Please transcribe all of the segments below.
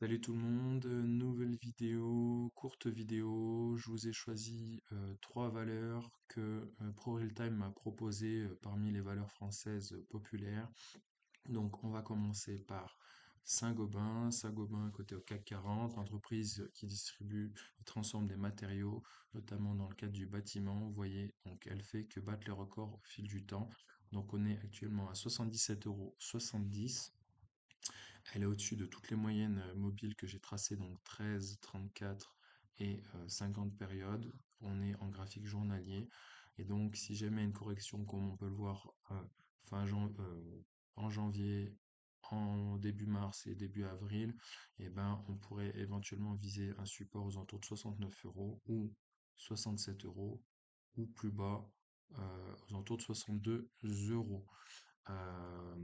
Salut tout le monde, nouvelle vidéo, courte vidéo. Je vous ai choisi trois valeurs que ProRealTime m'a proposées parmi les valeurs françaises populaires. Donc on va commencer par Saint-Gobain. Saint-Gobain côté au CAC 40, entreprise qui distribue et transforme des matériaux, notamment dans le cadre du bâtiment. Vous voyez, donc elle fait que battre les records au fil du temps. Donc on est actuellement à 77,70 €. Elle est au-dessus de toutes les moyennes mobiles que j'ai tracées, donc 13, 34 et 50 périodes. On est en graphique journalier. Et donc, si jamais une correction, comme on peut le voir en janvier, en début mars et début avril, eh ben, on pourrait éventuellement viser un support aux alentours de 69 € ou 67 € ou plus bas aux alentours de 62 €. Euh,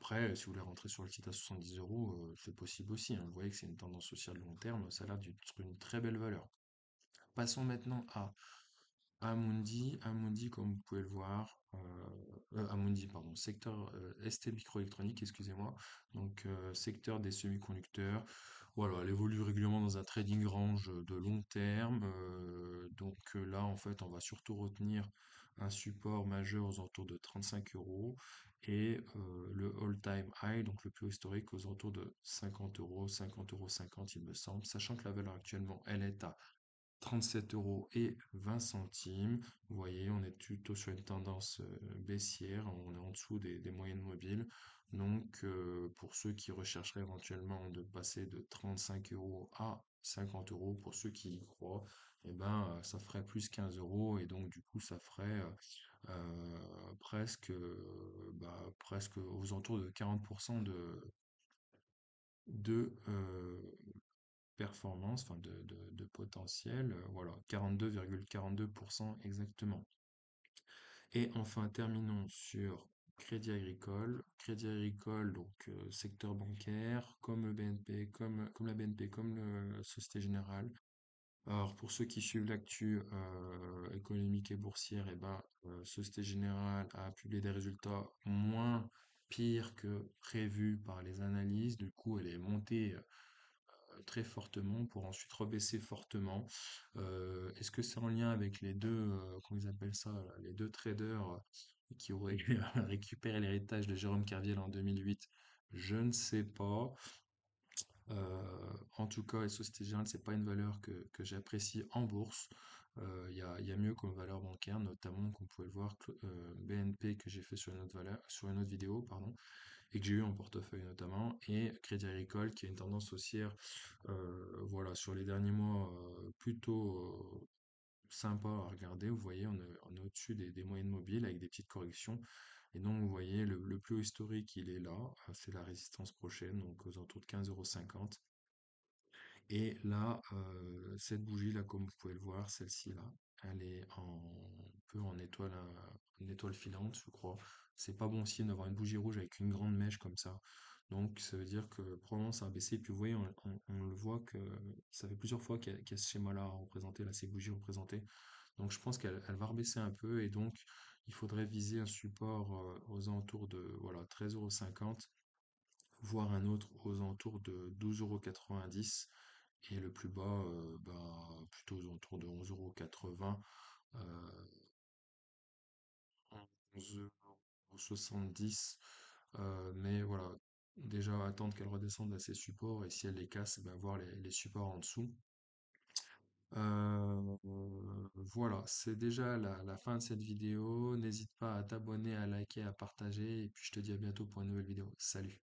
Après, si vous voulez rentrer sur le site à 70 €, c'est possible aussi, hein. Vous voyez que c'est une tendance sociale long terme, ça a l'air d'être une très belle valeur. Passons maintenant à Amundi. Amundi, comme vous pouvez le voir, Amundi, pardon, secteur ST microélectronique, excusez-moi, donc secteur des semi-conducteurs. Voilà, elle évolue régulièrement dans un trading range de long terme. Là, en fait, on va surtout retenir un support majeur aux alentours de 35 € et le all-time high, donc le plus haut historique, aux alentours de 50 €, 50,50 € il me semble, sachant que la valeur actuellement, elle est à 37,20 €. Vous voyez, on est plutôt sur une tendance baissière, on est en dessous des moyennes mobiles. Donc, pour ceux qui rechercheraient éventuellement de passer de 35 € à 50 € pour ceux qui y croient, eh ben, ça ferait plus 15 € et donc, du coup, ça ferait presque aux alentours de 40% de performance, enfin de potentiel, voilà, 42,42% exactement. Et enfin, terminons sur Crédit Agricole. Crédit Agricole, donc secteur bancaire, comme le BNP, comme la BNP, comme la Société Générale. Alors, pour ceux qui suivent l'actu économique et boursière, eh ben, Société Générale a publié des résultats moins pires que prévus par les analyses. Du coup, elle est montée très fortement pour ensuite rebaisser fortement. Est-ce que c'est en lien avec les deux, comment ils appellent ça, là, les deux traders qui auraient récupéré l'héritage de Jérôme Kerviel en 2008? Je ne sais pas. En tout cas, les Sociétés Générales, c'est pas une valeur que j'apprécie en bourse. Il y a mieux comme valeur bancaire, notamment, qu'on pouvait le voir, BNP que j'ai fait sur une autre valeur, sur une autre vidéo, pardon, et que j'ai eu en portefeuille notamment, et Crédit Agricole qui a une tendance haussière, voilà, sur les derniers mois, plutôt sympa à regarder. Vous voyez, on est au-dessus des moyennes mobiles avec des petites corrections. Et donc, vous voyez, le plus haut historique, il est là. C'est la résistance prochaine, donc aux alentours de 15,50 €. Et là, cette bougie-là, comme vous pouvez le voir, celle-ci-là, elle est un peu en étoile, une étoile filante, je crois. C'est pas bon signe d'avoir une bougie rouge avec une grande mèche comme ça. Donc, ça veut dire que probablement ça a baissé. Et puis, vous voyez, on le voit que ça fait plusieurs fois qu'il y a ce schéma-là représenté, là, ces bougies représentées. Donc, je pense qu'elle va rebaisser un peu. Et donc, il faudrait viser un support aux alentours de voilà, 13,50 €, voire un autre aux alentours de 12,90 € et le plus bas plutôt aux alentours de 11,80 €, 11,70 €. Mais voilà, déjà attendre qu'elle redescende à ses supports et si elle les casse, ben, voir les supports en dessous. Euh, voilà, c'est déjà la fin de cette vidéo. N'hésite pas à t'abonner, à liker, à partager et puis je te dis à bientôt pour une nouvelle vidéo. Salut!